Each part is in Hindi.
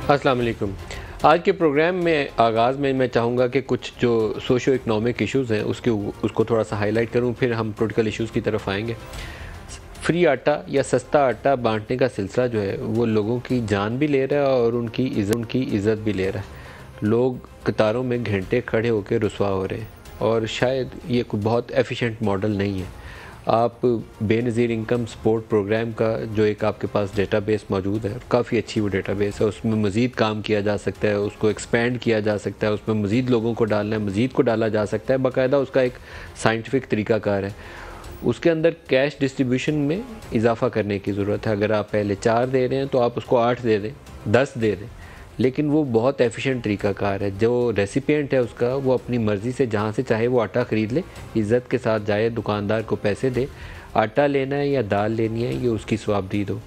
अस्सलाम वालेकुम। आज के प्रोग्राम में आगाज़ में मैं चाहूँगा कि कुछ जो सोशो इकनॉमिक इश्यूज़ हैं उसको थोड़ा सा हाईलाइट करूँ, फिर हम पॉलिटिकल इश्यूज़ की तरफ आएंगे। फ्री आटा या सस्ता आटा बांटने का सिलसिला जो है वो लोगों की जान भी ले रहा है और उनकी इज़्ज़त भी ले रहा है। लोग कतारों में घंटे खड़े होकर रुसवा हो रहे हैं और शायद ये कोई बहुत एफिशिएंट मॉडल नहीं है। आप बेनज़ीर इनकम सपोर्ट प्रोग्राम का जो एक आपके पास डेटाबेस मौजूद है, काफ़ी अच्छी वो डेटाबेस है, उसमें मज़ीद काम किया जा सकता है, उसको एक्सपेंड किया जा सकता है, उसमें मज़ीद लोगों को डालना है, मज़ीद को डाला जा सकता है। बाकायदा उसका एक साइंटिफिक तरीक़ाकार है। उसके अंदर कैश डिस्ट्रीब्यूशन में इजाफ़ा करने की ज़रूरत है। अगर आप पहले 4 दे रहे हैं तो आप उसको 8 दे दें, 10 दे दें, लेकिन वो बहुत एफिशिएंट तरीक़ाकार है। जो रेसिपिएंट है उसका, वो अपनी मर्ज़ी से जहाँ से चाहे वो आटा ख़रीद ले, इज़्ज़त के साथ जाए, दुकानदार को पैसे दे। आटा लेना है या दाल लेनी है, ये उसकी स्वाबदीद हो।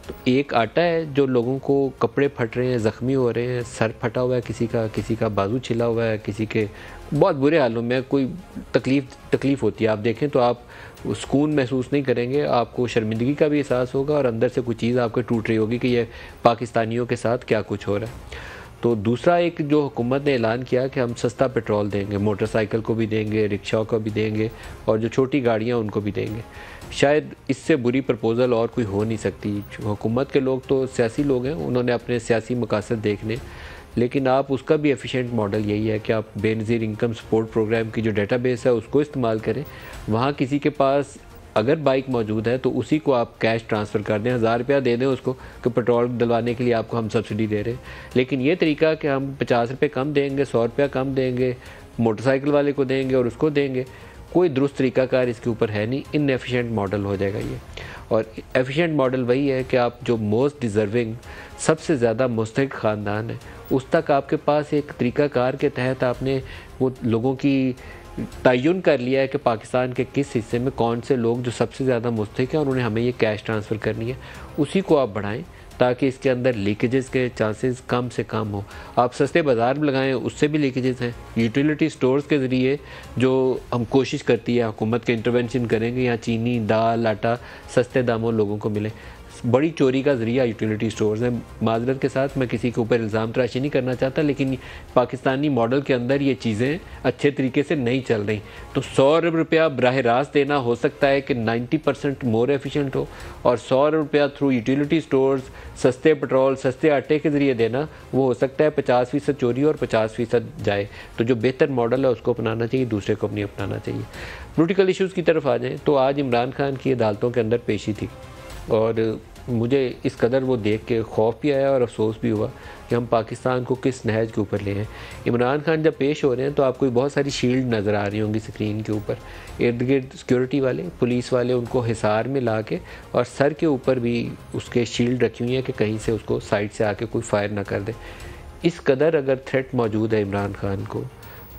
तो एक आटा है जो लोगों को कपड़े फट रहे हैं, ज़ख्मी हो रहे हैं, सर फटा हुआ है किसी का बाजू छिला हुआ है, किसी के बहुत बुरे हालों में कोई तकलीफ़ होती है। आप देखें तो आप सुकून महसूस नहीं करेंगे, आपको शर्मिंदगी का भी एहसास होगा और अंदर से कुछ चीज़ आपके टूट रही होगी कि ये पाकिस्तानियों के साथ क्या कुछ हो रहा है। तो दूसरा एक जो हुकूमत ने ऐलान किया कि हम सस्ता पेट्रोल देंगे, मोटरसाइकिल को भी देंगे, रिक्शा को भी देंगे और जो छोटी गाड़ियाँ उनको भी देंगे। शायद इससे बुरी प्रपोज़ल और कोई हो नहीं सकती। हुकूमत के लोग तो सियासी लोग हैं, उन्होंने अपने सियासी मकासद देखने, लेकिन आप उसका भी एफिशिएंट मॉडल यही है कि आप बेनज़ीर इनकम सपोर्ट प्रोग्राम की जो डेटाबेस है उसको इस्तेमाल करें। वहाँ किसी के पास अगर बाइक मौजूद है तो उसी को आप कैश ट्रांसफ़र कर दें, 1000 रुपया दे दें उसको कि पेट्रोल डलवाने के लिए आपको हम सब्सिडी दे रहे हैं। लेकिन ये तरीका कि हम 50 रुपये कम देंगे, 100 रुपया कम देंगे, मोटरसाइकिल वाले को देंगे और उसको देंगे, कोई दुरुस्त तरीक़ाकार इसके ऊपर है नहीं। इनएफिशिएंट मॉडल हो जाएगा ये। और एफिशिएंट मॉडल वही है कि आप जो मोस्ट डिज़र्विंग, सबसे ज़्यादा मुस्तहिक़ ख़ानदान है, उस तक आपके पास एक तरीक़ाकार के तहत आपने वो लोगों की तयन कर लिया है कि पाकिस्तान के किस हिस्से में कौन से लोग जो सबसे ज़्यादा मुस्तहिक़ हैं और उन्हें हमें ये कैश ट्रांसफ़र करनी है, उसी को आप बढ़ाएं ताकि इसके अंदर लीकेजेस के चांसेस कम से कम हो। आप सस्ते बाज़ार में लगाएं, उससे भी लीकेजेस हैं। यूटिलिटी स्टोर्स के ज़रिए जो हम कोशिश करती है हुकूमत के इंटरवेंशन करेंगे, यहाँ चीनी, दाल, आटा सस्ते दामों लोगों को मिले। बड़ी चोरी का ज़रिया यूटिलिटी स्टोर्स हैं। माज़रत के साथ मैं किसी के ऊपर इल्ज़ाम तराशी नहीं करना चाहता, लेकिन पाकिस्तानी मॉडल के अंदर ये चीज़ें अच्छे तरीके से नहीं चल रही। तो 100 रुपया बराह रास्त देना हो सकता है कि 90% मोर एफिशिएंट हो, और 100 रुपया थ्रू यूटिलिटी स्टोर्स, सस्ते पेट्रोल, सस्ते आटे के ज़रिए देना, वो हो सकता है 50% चोरी और 50% जाए। तो जो बेहतर मॉडल है उसको अपनाना चाहिए, दूसरे को नहीं अपनाना चाहिए। पॉलिटिकल इश्यूज़ की तरफ आ जाएँ तो आज इमरान खान की अदालतों के अंदर पेशी थी और मुझे इस कदर वो देख के खौफ भी आया और अफसोस भी हुआ कि हम पाकिस्तान को किस नहज के ऊपर ले हैं। इमरान खान जब पेश हो रहे हैं तो आपको बहुत सारी शील्ड नज़र आ रही होंगी स्क्रीन के ऊपर, इर्द गिर्द सिक्योरिटी वाले, पुलिस वाले उनको हिसार में ला के, और सर के ऊपर भी उसके शील्ड रखी हुई है कि कहीं से उसको साइड से आके कोई फायर ना कर दे। इस कदर अगर थ्रेट मौजूद है इमरान खान को,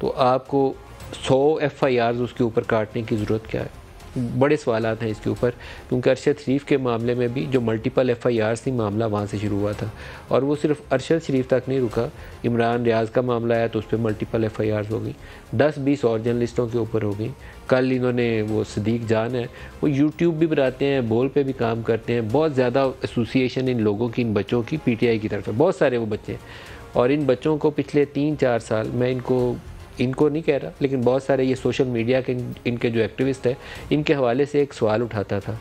तो आपको 100 FIRs उसके ऊपर काटने की ज़रूरत क्या है? बड़े सवालात हैं इसके ऊपर, क्योंकि अरशद शरीफ के मामले में भी जो मल्टीपल FIRs थी, मामला वहाँ से शुरू हुआ था और वो सिर्फ अरशद शरीफ तक नहीं रुका। इमरान रियाज का मामला आया तो उस पर मल्टीपल FIRs हो गई, 10-20 और जर्नलिस्टों के ऊपर हो गई। कल इन्होंने वो सदीक जान है, वो यूट्यूब भी बनाते हैं, बोल पे भी काम करते हैं। बहुत ज़्यादा एसोसिएशन इन लोगों की, इन बच्चों की PTI की तरफ है, बहुत सारे वो बच्चे, और इन बच्चों को पिछले 3-4 साल, मैं इनको नहीं कह रहा, लेकिन बहुत सारे ये सोशल मीडिया के इनके जो एक्टिविस्ट हैं, इनके हवाले से एक सवाल उठाता था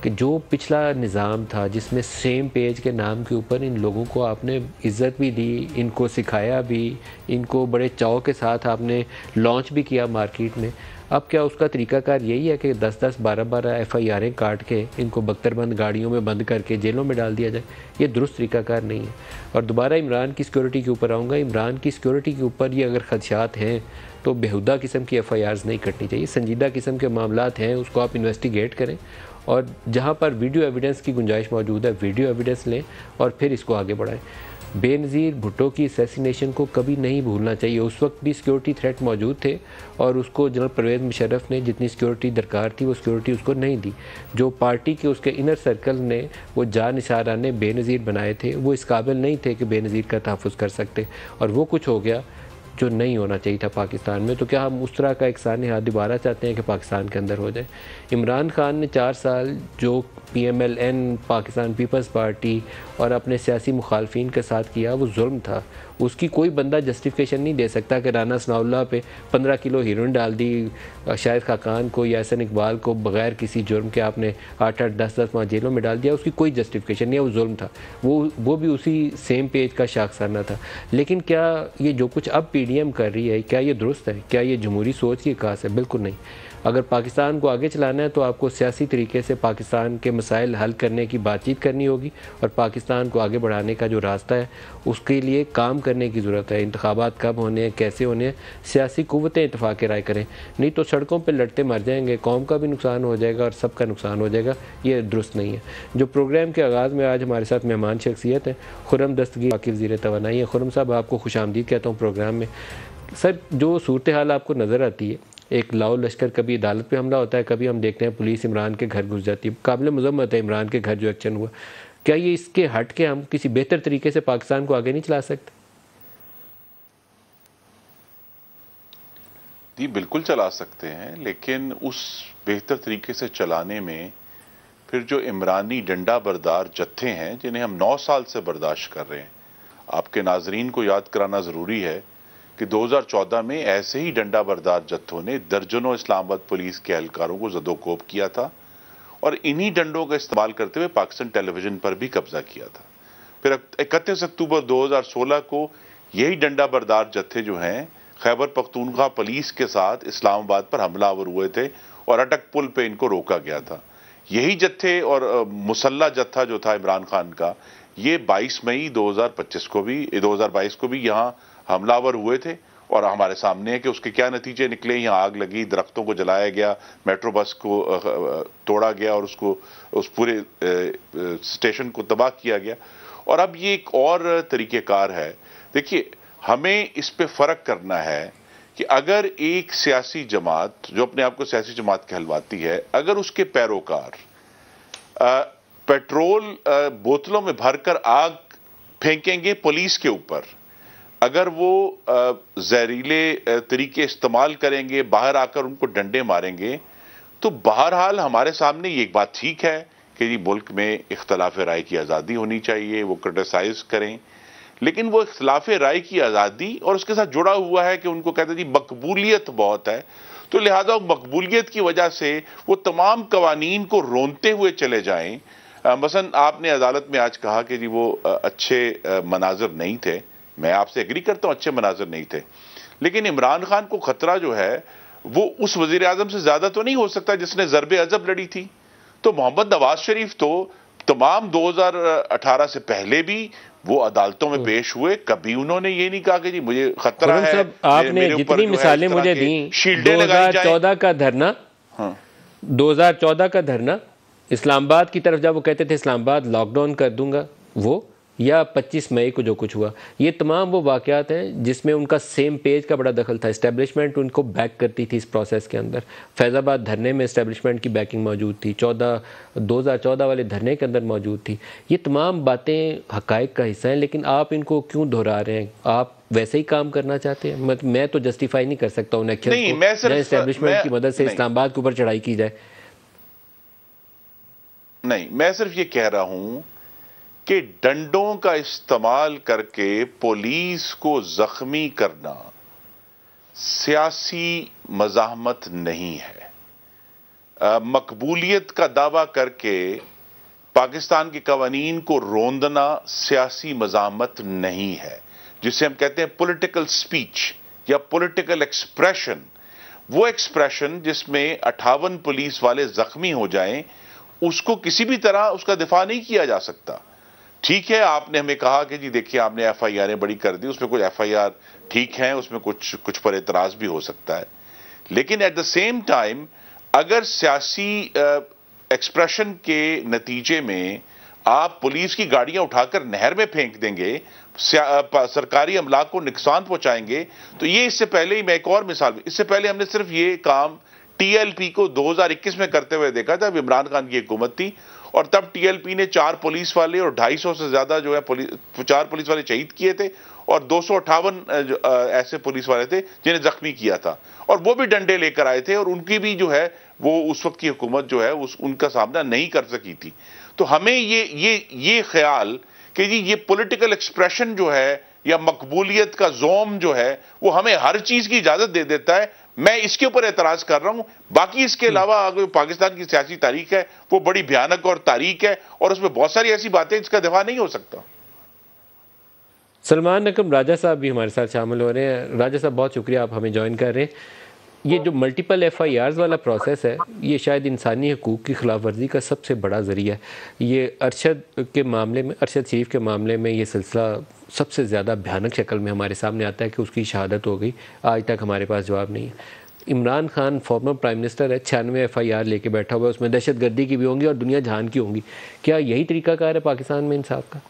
कि जो पिछला निज़ाम था जिसमें सेम पेज के नाम के ऊपर इन लोगों को आपने इज़्ज़त भी दी, इनको सिखाया भी, इनको बड़े चाव के साथ आपने लॉन्च भी किया मार्केट में, अब क्या उसका तरीक़ाकार यही है कि 10-10, 12-12 FIRs काट के इनको बख्तरबंद गाड़ियों में बंद करके जेलों में डाल दिया जाए? ये दुरुस्त तरीक़ाकार नहीं है। और दोबारा इमरान की सिक्योरिटी के ऊपर आऊँगा। इमरान की सिक्योरिटी के ऊपर ये अगर खदशात हैं तो बेहुदा किस्म की FIRs नहीं कटनी चाहिए। संजीदा किस्म के मामलात हैं, उसको आप इन्वेस्टिगेट करें और जहाँ पर वीडियो एविडेंस की गुंजाइश मौजूद है, वीडियो एविडेंस लें और फिर इसको आगे बढ़ाएं। बेनज़ीर भुट्टो की असैसिनेशन को कभी नहीं भूलना चाहिए। उस वक्त भी सिक्योरिटी थ्रेट मौजूद थे और उसको जनरल परवेज़ मुशर्रफ ने जितनी सिक्योरिटी दरकार थी वो सिक्योरिटी उसको नहीं दी। जो पार्टी के उसके इनर सर्कल ने वो जानिसाराने बेनज़ीर बनाए थे, वो इस काबिल नहीं थे कि बेनज़ीर का तहफ़्फ़ुज़ कर सकते, और वो कुछ हो गया जो नहीं होना चाहिए था पाकिस्तान में। तो क्या हम उस तरह का एक सानहा दोबारा चाहते हैं कि पाकिस्तान के अंदर हो जाए? इमरान खान ने 4 साल जो PMLN पाकिस्तान पीपल्स पार्टी और अपने सियासी मुखालफिन के साथ किया वो जुल्म था। उसकी कोई बंदा जस्टिफिकेशन नहीं दे सकता कि राना सनाउल्लाह पे 15 किलो हीरोइन डाल दी, शाहिद खाकान को या एहसन इकबाल को बगैर किसी जुर्म के आपने 8-8 10-10 माह जेलों में डाल दिया। उसकी कोई जस्टिफिकेशन नहीं है, वो जुल्म था। वो भी उसी सेम पेज का शाखसाना था। लेकिन क्या ये जो कुछ अब PDM कर रही है, क्या ये दुरुस्त है? क्या ये जमहूरी सोच की कास है? बिल्कुल नहीं। अगर पाकिस्तान को आगे चलाना है तो आपको सियासी तरीके से पाकिस्तान के मसाइल हल करने की बातचीत करनी होगी और पाकिस्तान को आगे बढ़ाने का जो रास्ता है उसके लिए काम करने की ज़रूरत है। इंतखाबात कब होने हैं, कैसे होने हैं, सियासी कुव्वतें इत्तेफाक राय करें, नहीं तो सड़कों पर लड़ते मर जाएंगे, कौम का भी नुकसान हो जाएगा और सबका नुकसान हो जाएगा। ये दुरुस्त नहीं है। जो प्रोग्राम के आगाज़ में आज हमारे साथ मेहमान शख्सियत है खुर्रम दस्तगीर, वाक़ई वज़ीर तवानाई है। खुर्रम साहब, आपको खुशामदीद कहता हूँ प्रोग्राम में। सर, जो सूरत हाल आपको नज़र आती है, एक लाओ लश्कर, कभी अदालत पे हमला होता है, कभी हम देखते हैं पुलिस इमरान के घर घुस जाती है, काबिल मज़म्मत है इमरान के घर जो एक्शन हुआ। क्या ये इसके हट के हम किसी बेहतर तरीके से पाकिस्तान को आगे नहीं चला सकते? जी बिल्कुल चला सकते हैं, लेकिन उस बेहतर तरीके से चलाने में फिर जो इमरानी डंडा बरदार जत्थे हैं जिन्हें हम 9 साल से बर्दाश्त कर रहे हैं, आपके नाजरीन को याद कराना जरूरी है कि 2014 में ऐसे ही डंडा बरदार जत्थों ने दर्जनों इस्लामाबाद पुलिस के एहलकारों को जदोकोब किया था और इन्हीं डंडों का इस्तेमाल करते हुए पाकिस्तान टेलीविजन पर भी कब्जा किया था। फिर 31 अक्टूबर 2016 को यही डंडा बरदार जत्थे जो हैं खैबर पख्तूनख्वा पुलिस के साथ इस्लामाबाद पर हमलावर हुए थे और अटक पुल पे इनको रोका गया था। यही जत्थे और मुसल्ला जत्था जो था इमरान खान का, ये 22 मई 2022 को भी यहाँ हमलावर हुए थे और हमारे सामने है कि उसके क्या नतीजे निकले। यहाँ आग लगी, दरख्तों को जलाया गया, मेट्रो बस को तोड़ा गया और उस पूरे स्टेशन को तबाह किया गया। और अब ये एक और तरीकेकार है। देखिए, हमें इस पे फर्क करना है कि अगर एक सियासी जमात जो अपने आप को सियासी जमात कहलवाती है, अगर उसके पैरोकार पेट्रोल बोतलों में भरकर आग फेंकेंगे पुलिस के ऊपर, अगर वो जहरीले तरीके इस्तेमाल करेंगे, बाहर आकर उनको डंडे मारेंगे, तो बहरहाल हमारे सामने ये एक बात ठीक है कि जी मुल्क में इख्तलाफ राय की आज़ादी होनी चाहिए, वो क्रिटिसाइज करें, लेकिन वो इख्तलाफ राय की आज़ादी और उसके साथ जुड़ा हुआ है कि उनको कहते हैं जी मकबूलियत बहुत है, तो लिहाजा मकबूलियत की वजह से वो तमाम कवानीन को रोनते हुए चले जाएं। मसलन आपने अदालत में आज कहा कि जी वो अच्छे मनाजर नहीं थे, मैं आपसे एग्री करता हूं अच्छे मनाजर नहीं थे, लेकिन इमरान खान को खतरा जो है वो उस वजीर आजम से ज्यादा तो नहीं हो सकता जिसने ज़रबे अजब लड़ी थी। तो मोहम्मद नवाज शरीफ तो तमाम 2018 से पहले भी वो अदालतों में पेश हुए, कभी उन्होंने ये नहीं कहा कि जी मुझे खतरा है। आपने जितनी मिसालें मुझे दी, 2014 का धरना, 2014 का धरना, इस्लामाबाद की तरफ जब वो कहते थे इस्लामाबाद लॉकडाउन कर दूंगा, वो, या 25 मई को जो कुछ हुआ, ये तमाम वो वाक़यात हैं जिसमें उनका सेम पेज का बड़ा दखल था। इस्टेब्लिशमेंट उनको बैक करती थी इस प्रोसेस के अंदर। फैज़ाबाद धरने में इस्टेब्लिशमेंट की बैकिंग मौजूद थी, 2014 वाले धरने के अंदर मौजूद थी। ये तमाम बातें हक़ाइक़ का हिस्सा हैं, लेकिन आप इनको क्यों दोहरा रहे हैं? आप वैसे ही काम करना चाहते हैं? मैं तो जस्टिफाई नहीं कर सकता उन एक्शन को इस्टेब्लिशमेंट की मदद से इस्लामाबाद के ऊपर चढ़ाई की जाए। नहीं, मैं सिर्फ ये कह रहा हूं कि डंडों का इस्तेमाल करके पुलिस को जख्मी करना सियासी मज़ाहमत नहीं है। मकबूलियत का दावा करके पाकिस्तान के कवानीन को रोंदना सियासी मज़ाहमत नहीं है, जिसे हम कहते हैं पॉलिटिकल स्पीच या पॉलिटिकल एक्सप्रेशन। वो एक्सप्रेशन जिसमें 58 पुलिस वाले जख्मी हो जाएं, उसको किसी भी तरह उसका दिफा नहीं किया जा सकता। ठीक है, आपने हमें कहा कि जी देखिए आपने FIR बड़ी कर दी, उसमें कुछ FIR ठीक है, उसमें कुछ पर एतराज भी हो सकता है, लेकिन एट द सेम टाइम अगर सियासी एक्सप्रेशन के नतीजे में आप पुलिस की गाड़ियां उठाकर नहर में फेंक देंगे, सरकारी अमला को नुकसान पहुंचाएंगे, तो ये इससे पहले ही, मैं एक और मिसाल, इससे पहले हमने सिर्फ ये काम TLP को 2021 में करते हुए देखा था, इमरान खान की हुकूमत थी, और तब टीएलपी ने 4 पुलिस वाले और 250 से ज्यादा जो है 4 पुलिस वाले शहीद किए थे और 258 ऐसे पुलिस वाले थे जिन्हें जख्मी किया था, और वो भी डंडे लेकर आए थे और उनकी भी जो है वो उस वक्त की हुकूमत जो है उनका सामना नहीं कर सकी थी। तो हमें ये ख्याल कि जी ये पॉलिटिकल एक्सप्रेशन जो है या मकबूलियत का जोम जो है वो हमें हर चीज की इजाजत दे देता है, मैं इसके ऊपर एतराज कर रहा हूं। बाकी इसके अलावा अगर पाकिस्तान की सियासी तारीख है वो बड़ी भयानक और तारीख है और उसमें बहुत सारी ऐसी बातें जिसका दिफा नहीं हो सकता। सलमान नकम राजा साहब भी हमारे साथ शामिल हो रहे हैं। राजा साहब बहुत शुक्रिया, आप हमें ज्वाइन कर रहे हैं। ये जो मल्टीपल FIRs वाला प्रोसेस है ये शायद इंसानी हकूक़ की खिलाफ वर्जी का सबसे बड़ा ज़रिया है। ये अरशद के मामले में, अरशद शरीफ के मामले में ये सिलसिला सबसे ज़्यादा भयानक शक्ल में हमारे सामने आता है कि उसकी शहादत हो गई, आज तक हमारे पास जवाब नहीं है। Imran Khan former prime minister है, 96 FIR लेके बैठा हुआ है, उसमें दहशत गर्दी की भी होंगी और दुनिया जहान की होंगी। क्या यही तरीकाकार है पाकिस्तान में इंसाफ का?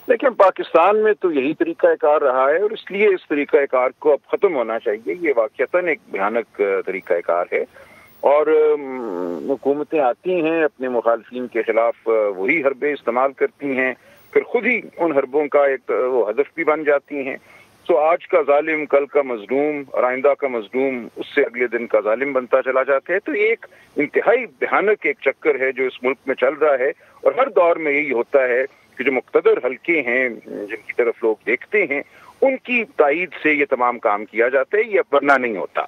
देखिए, पाकिस्तान में तो यही तरीकाकार रहा है और इसलिए इस तरीकाकार को अब खत्म होना चाहिए। ये वाकईतन एक भयानक तरीकाकार है और हुकूमतें आती हैं अपने मुखालफिन के खिलाफ वही हरबे इस्तेमाल करती हैं, फिर खुद ही उन हरबों का एक वो हदफ भी बन जाती हैं। तो आज का जालिम कल का मजलूम और आइंदा का मजलूम उससे अगले दिन का जालिम बनता चला जाता है। तो ये एक इंतहाई भयानक एक चक्कर है जो इस मुल्क में चल रहा है और हर दौर में यही होता है कि जो मुक़्तदर हल्के हैं जिनकी तरफ लोग देखते हैं उनकी ताईद से ये तमाम काम किया जाता है, ये वरना नहीं होता।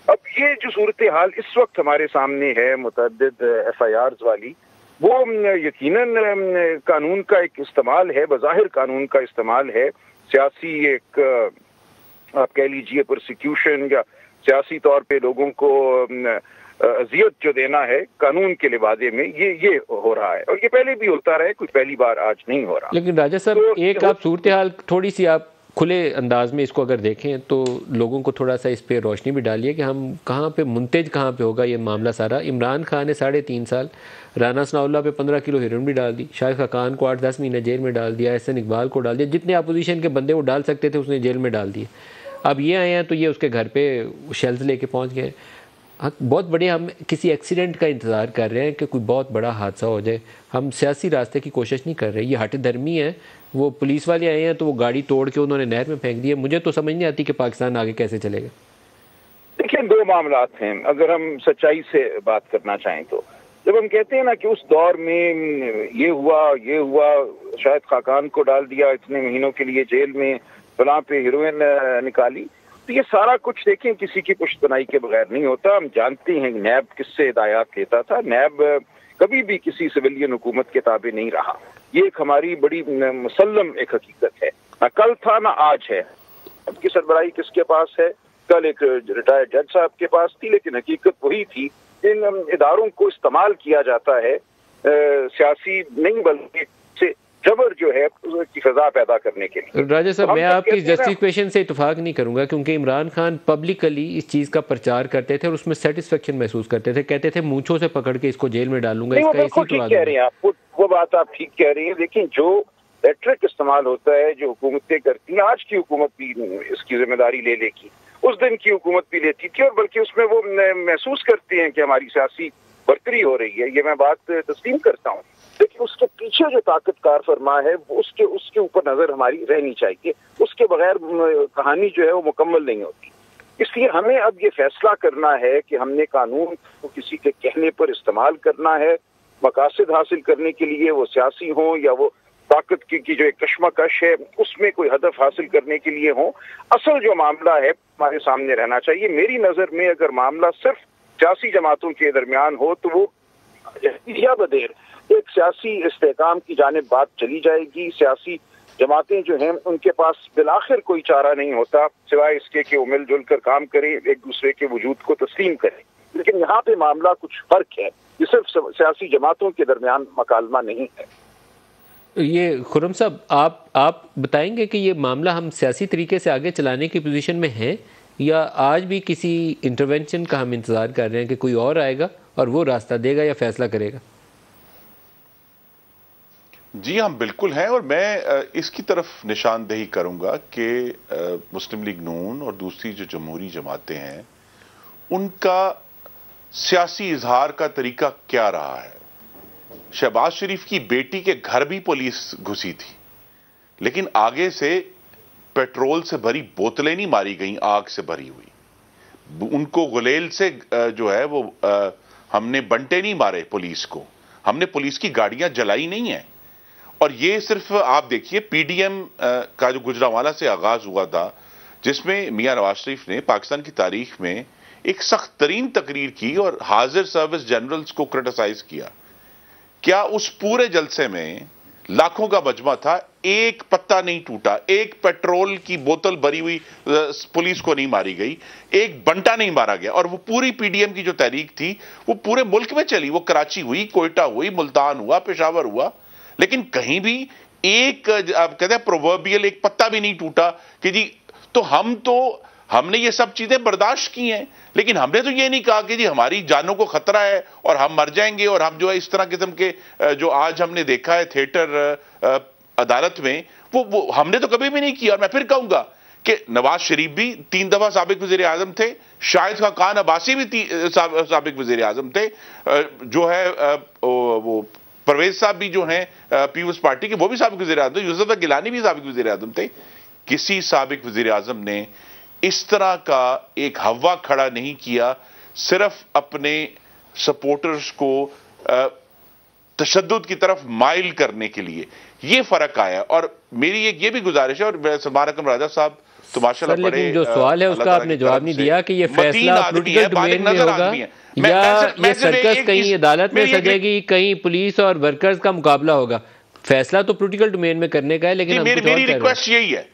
अब ये जो सूरत हाल इस वक्त हमारे सामने है मुतअद्दिद FIRs वाली, वो यकीनन कानून का एक इस्तेमाल है, बज़ाहिर कानून का इस्तेमाल है, सियासी एक आप कह लीजिए प्रोसिक्यूशन या सियासी तौर पे लोगों को अजियत जो देना है कानून के लिबादे में, ये हो रहा है और ये पहले भी होता रहा है, कोई पहली बार आज नहीं हो रहा। लेकिन राजा साहब तो एक आप सूरत हाल थोड़ी सी आप खुले अंदाज में इसको अगर देखें तो लोगों को थोड़ा सा इस पे रोशनी भी डालिए कि हम कहाँ पे मुंतज कहाँ पे होगा ये मामला सारा। इमरान खान ने 3.5 साल, राना सनाउल्लाह पे 15 किलो हेरोइन भी डाल दी, शाहिद खान को 8-10 महीने जेल में डाल दिया, एहसन इकबाल को डाल दिया, जितने अपोजिशन के बंदे वो डाल सकते थे उसने जेल में डाल दिए। अब ये आए हैं तो ये उसके घर पे शेल्स लेके पहुँच गए। बहुत बड़े हम किसी एक्सीडेंट का इंतज़ार कर रहे हैं कि कोई बहुत बड़ा हादसा हो जाए, हम सियासी रास्ते की कोशिश नहीं कर रहे। ये हट धर्मी है, वो पुलिस वाले आए हैं तो वो गाड़ी तोड़ के उन्होंने नहर में फेंक दी है। मुझे तो समझ नहीं आती कि पाकिस्तान आगे कैसे चलेगा। देखिए, 2 मामलात हैं अगर हम सच्चाई से बात करना चाहें तो। जब हम कहते हैं ना कि उस दौर में ये हुआ, शाहिद खाकान को डाल दिया इतने महीनों के लिए जेल में, फलां पे हीरोइन निकाली, तो ये सारा कुछ देखें किसी की पुश्तनाई के बगैर नहीं होता। हम जानते हैं नैब किससे हिदायत लेता था, नैब कभी भी किसी सिविलियन हुकूमत के ताबे नहीं रहा। ये एक हमारी बड़ी मुसल्लम एक हकीकत है, ना कल था ना आज है। अब सरबराही किसके पास है? कल एक रिटायर्ड जज साहब के पास थी, लेकिन हकीकत वही थी। इन इदारों को इस्तेमाल किया जाता है सियासी नहीं बल्कि जबर जो है उसकी सजा पैदा करने के लिए। राजा साहब, मैं आपकी जस्टिफिकेशन से इत्तेफाक नहीं करूंगा क्योंकि इमरान खान पब्लिकली इस चीज का प्रचार करते थे और उसमें सेटिस्फेक्शन महसूस करते थे, कहते थे मूंछों से पकड़ के इसको जेल में डालूंगा। इसका इसी ठीक कह रहे हैं आप, वो बात आप ठीक कह रही है। लेकिन जो रेट्रिक इस्तेमाल होता है जो हुकूमतें करती हैं, आज की हुकूमत भी इसकी जिम्मेदारी ले लेगी, उस दिन की हुकूमत भी लेती थी और बल्कि उसमें वो महसूस करते हैं कि हमारी सियासी बर्तरी हो रही है, ये मैं बात तस्लीम करता हूँ। लेकिन उसके पीछे जो ताकतकार फरमा है उसके ऊपर नजर हमारी रहनी चाहिए, उसके बगैर कहानी जो है वो मुकम्मल नहीं होती। इसलिए हमें अब ये फैसला करना है कि हमने कानून को किसी के कहने पर इस्तेमाल करना है, मकासद हासिल करने के लिए, वो सियासी हो या वो ताकत की जो एक कशमकश है उसमें कोई हदफ हासिल करने के लिए हो। असल जो मामला है हमारे सामने रहना चाहिए। मेरी नजर में अगर मामला सिर्फ सियासी जमातों के दरमियान हो तो वो या बदेर एक सियासी इस्तेहकाम की जानिब बात चली जाएगी। सियासी जमातें जो हैं उनके पास बिलाखिर कोई चारा नहीं होता सिवाय इसके कि वो मिलजुल कर काम करें, एक दूसरे के वजूद को तस्लीम करें। लेकिन यहाँ पे मामला कुछ फर्क है, ये सिर्फ सियासी जमातों के दरमियान मकालमा नहीं है। ये खुर्रम साहब, आप बताएंगे कि ये मामला हम सियासी तरीके से आगे चलाने की पोजीशन में हैं या आज भी किसी इंटरवेंशन का हम इंतज़ार कर रहे हैं कि कोई और आएगा और वो रास्ता देगा या फैसला करेगा? जी हाँ, बिल्कुल है। और मैं इसकी तरफ निशानदेही करूंगा कि मुस्लिम लीग नून और दूसरी जो जमहूरी जमातें हैं उनका सियासी इजहार का तरीका क्या रहा है। शहबाज शरीफ की बेटी के घर भी पुलिस घुसी थी, लेकिन आगे से पेट्रोल से भरी बोतलें नहीं मारी गई, आग से भरी हुई। उनको गुलेल से जो है वो हमने बंटे नहीं मारे पुलिस को, हमने पुलिस की गाड़ियां जलाई नहीं है। और ये सिर्फ आप देखिए पीडीएम का जो गुजरांवाला से आगाज हुआ था, जिसमें मियां नवाज शरीफ ने पाकिस्तान की तारीख में एक सख्त तरीन तकरीर की और हाजिर सर्विस जनरल्स को क्रिटिसाइज किया। क्या उस पूरे जलसे में लाखों का मजमा था, एक पत्ता नहीं टूटा, एक पेट्रोल की बोतल भरी हुई पुलिस को नहीं मारी गई, एक बंटा नहीं मारा गया। और वो पूरी पीडीएम की जो तहरीक थी वो पूरे मुल्क में चली, वो कराची हुई, कोयटा हुई, मुल्तान हुआ, पेशावर हुआ, लेकिन कहीं भी एक आप कहते हैं प्रोवर्बियल एक पत्ता भी नहीं टूटा कि जी तो हमने ये सब चीजें बर्दाश्त की हैं, लेकिन हमने तो ये नहीं कहा कि जी हमारी जानों को खतरा है और हम मर जाएंगे और हम जो है इस तरह किस्म के जो आज हमने देखा है थिएटर अदालत में वो हमने तो कभी भी नहीं किया। और मैं फिर कहूंगा कि नवाज शरीफ भी 3 दफा साबिक वजीर आजम थे, शाहिद खान अब्बासी भी साबिक वजीर आजम थे, जो है वो परवेज साहब भी जो हैं पीपल्स पार्टी के वो भी साबिक वजीर आजम थे, यूसुफ गिलानी भी साबिक वजीर आजम थे। किसी साबिक वजीर आजम ने इस तरह का एक हवा खड़ा नहीं किया सिर्फ अपने सपोर्टर्स को तशद्दुद की तरफ माइल करने के लिए। ये फर्क आया। और मेरी एक ये भी गुजारिश है, और सलमान अकरम राजा साहब तो माशाल्लाह बड़े, जो सवाल है उसका आपने जवाब नहीं दिया कि ये फैसला पॉलिटिकल डोमेन में होगा या ये सर्कस कहीं अदालत में सजेगी, कहीं पुलिस और वर्कर्स का मुकाबला होगा। फैसला तो पॉलिटिकल डोमेन में करने का है, लेकिन मेरी रिक्वेस्ट यही है,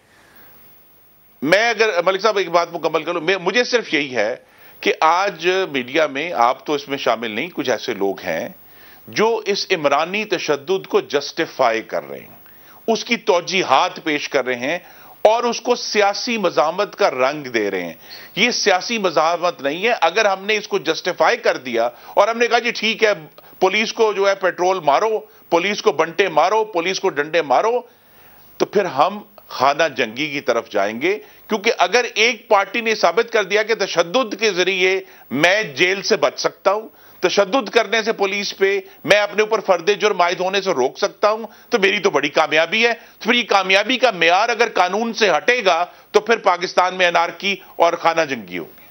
मैं अगर मलिक साहब एक बात मुकम्मल करूं, मुझे सिर्फ यही है कि आज मीडिया में, आप तो इसमें शामिल नहीं, कुछ ऐसे लोग हैं जो इस इमरानी तशद्दुद को जस्टिफाई कर रहे हैं, उसकी तौजीहात पेश कर रहे हैं और उसको सियासी मज़ामत का रंग दे रहे हैं। ये सियासी मज़ामत नहीं है। अगर हमने इसको जस्टिफाई कर दिया और हमने कहा जी ठीक है पुलिस को जो है पेट्रोल मारो, पुलिस को बंटे मारो, पुलिस को डंडे मारो, तो फिर हम खाना जंगी की तरफ जाएंगे। क्योंकि अगर एक पार्टी ने साबित कर दिया कि तशद्दुद के जरिए मैं जेल से बच सकता हूं, तशद्दुद करने से पुलिस पे मैं अपने ऊपर फर्दे जुर्म आयद होने से रोक सकता हूं, तो मेरी तो बड़ी कामयाबी है। तो फिर ये कामयाबी का मेयार अगर कानून से हटेगा तो फिर पाकिस्तान में अनारकी और खाना जंगी होगी।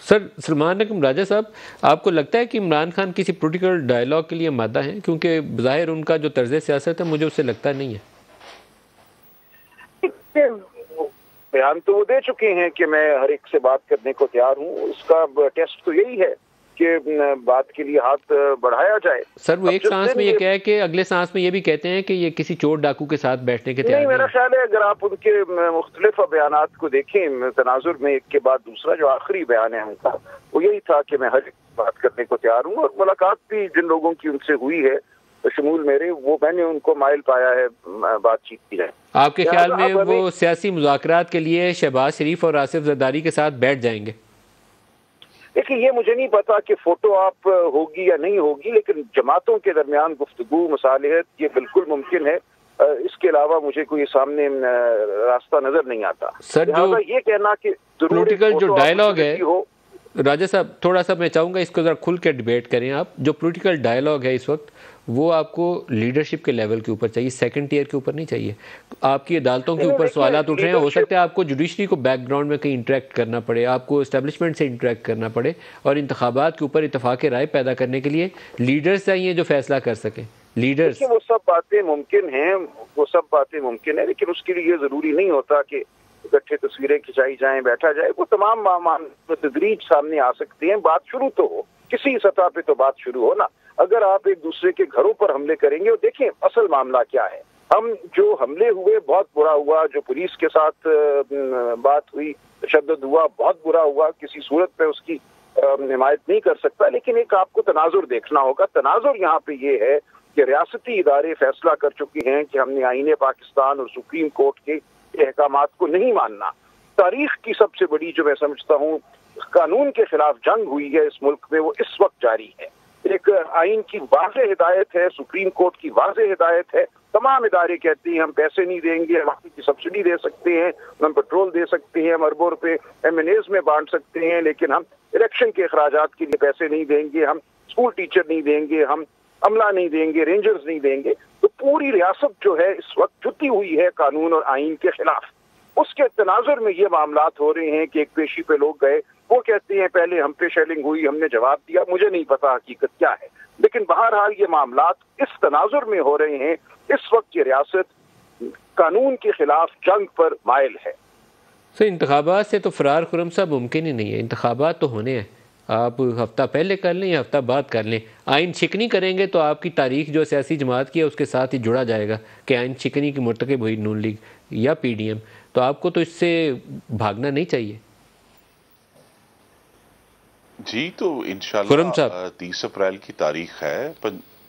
सर सलमान अकरम राजा साहब, आपको लगता है कि इमरान खान किसी पॉलिटिकल डायलॉग के लिए मादा हैं? क्योंकि ज़ाहिर उनका जो तर्ज सियासत है मुझे उससे लगता नहीं है। बयान तो वो दे चुके हैं कि मैं हर एक से बात करने को तैयार हूँ। इसका टेस्ट तो यही है कि बात के लिए हाथ बढ़ाया जाए। सर वो एक सांस में ये कह के अगले सांस में ये भी कहते हैं कि ये किसी चोर डाकू के साथ बैठने के तैयार नहीं। मेरा ख्याल है अगर आप उनके मुख्तलिफ बयानात को देखें तनाजुर में एक के बाद दूसरा, जो आखिरी बयान है उनका वो यही था कि मैं हर एक बात करने को तैयार हूँ। और मुलाकात भी जिन लोगों की उनसे हुई है शमूल मेरे, वो मैंने उनको माइल पाया है बातचीत की जाए। आपके ख्याल में वो सियासी मुज़ाकरात के लिए शहबाज शरीफ और आसिफ जरदारी के साथ बैठ जाएंगे? देखिए ये मुझे नहीं पता कि फोटो आप होगी या नहीं होगी, लेकिन जमातों के दरमियान गुफ्तगू मुसालिहत ये बिल्कुल मुमकिन है। इसके अलावा मुझे कोई सामने रास्ता नजर नहीं आता। सर जो ये कहना कि पॉलिटिकल जो डायलॉग है राजा साहब, थोड़ा सा मैं चाहूँगा इसको ज़रा खुल के डिबेट करें आप। जो पॉलिटिकल डायलॉग है इस वक्त वो आपको लीडरशिप के लेवल के ऊपर चाहिए, सेकंड टियर के ऊपर नहीं चाहिए। आपकी अदालतों के ऊपर सवालात उठ रहे हैं, हो सकता है आपको जुडिशरी को बैकग्राउंड में कहीं इंटरेक्ट करना पड़े, आपको इस्टेब्लिशमेंट से इंटरेक्ट करना पड़े, और इंतखाबात के ऊपर इत्तफाक राय पैदा करने के लिए लीडर्स चाहिए जो फैसला कर सकें। लीडर्स वो सब बातें मुमकिन हैं, वो सब बातें मुमकिन है, लेकिन उसके लिए जरूरी नहीं होता कि इकट्ठे तस्वीरें खिंचाई जाएं, बैठा जाए। वो तमाम तदरीज सामने आ सकते हैं। बात शुरू तो हो, किसी सतह पे तो बात शुरू हो ना। अगर आप एक दूसरे के घरों पर हमले करेंगे, और देखें असल मामला क्या है। हम जो हमले हुए बहुत बुरा हुआ, जो पुलिस के साथ बात हुई, तशद्दुद हुआ, बहुत बुरा हुआ, किसी सूरत पे उसकी हिमायत नहीं कर सकता। लेकिन एक आपको तनाजुर देखना होगा। तनाजुर यहाँ पे ये है कि रियासती इदारे फैसला कर चुके हैं कि हमने आईने पाकिस्तान और सुप्रीम कोर्ट के अहकामात को नहीं मानना। तारीख की सबसे बड़ी जो मैं समझता हूँ कानून के खिलाफ जंग हुई है इस मुल्क में, वो इस वक्त जारी है। एक आइन की वाज़ेह हिदायत है, सुप्रीम कोर्ट की वाज़ेह हिदायत है। तमाम इदारे कहते हैं हम पैसे नहीं देंगे, हम की सब्सिडी दे सकते हैं, हम पेट्रोल दे सकते हैं, हम अरबों रुपए MNAs में बांट सकते हैं, लेकिन हम इलेक्शन के अखराजात के लिए पैसे नहीं देंगे, हम स्कूल टीचर नहीं देंगे, हम अमला नहीं देंगे, रेंजर्स नहीं देंगे। तो पूरी रियासत जो है इस वक्त जुटी हुई है कानून और आइन के खिलाफ। उसके तनाजुर में ये मामलात हो रहे हैं कि एक पेशी पे लोग गए, वो कहते हैं पहले हम पे शेलिंग हुई, हमने जवाब दिया, मुझे नहीं पता हकीकत क्या है, लेकिन बहरहाल ये मामलात इस तनाजुर में हो रहे हैं। इस वक्त ये रियासत कानून के खिलाफ जंग पर माइल है। सर, इंतखाबात से तो फरार खुर्रम साहब मुमकिन ही नहीं है। इंतखाबात तो होने हैं, आप हफ्ता पहले कर लें या हफ्ता बाद कर लें। आइन शिकनी करेंगे तो आपकी तारीख जो सियासी जमात की है उसके साथ ही जुड़ा जाएगा कि आइन शिकनी की मुर्तकिब हुई नून लीग या PDM, तो आपको तो इससे भागना नहीं चाहिए। जी, तो इंशाल्लाह 30 अप्रैल की तारीख है।